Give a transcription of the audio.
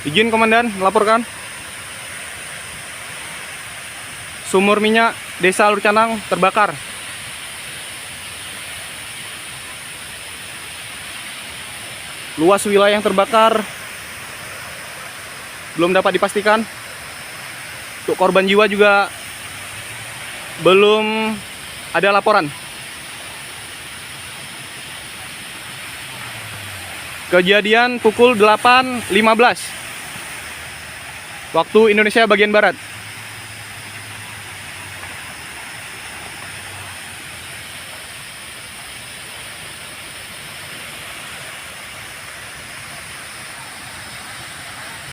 Izin Komandan, melaporkan. Sumur minyak Desa Alur Canang terbakar. Luas wilayah yang terbakar belum dapat dipastikan. Untuk korban jiwa juga belum ada laporan. Kejadian pukul 8.15 waktu Indonesia bagian Barat.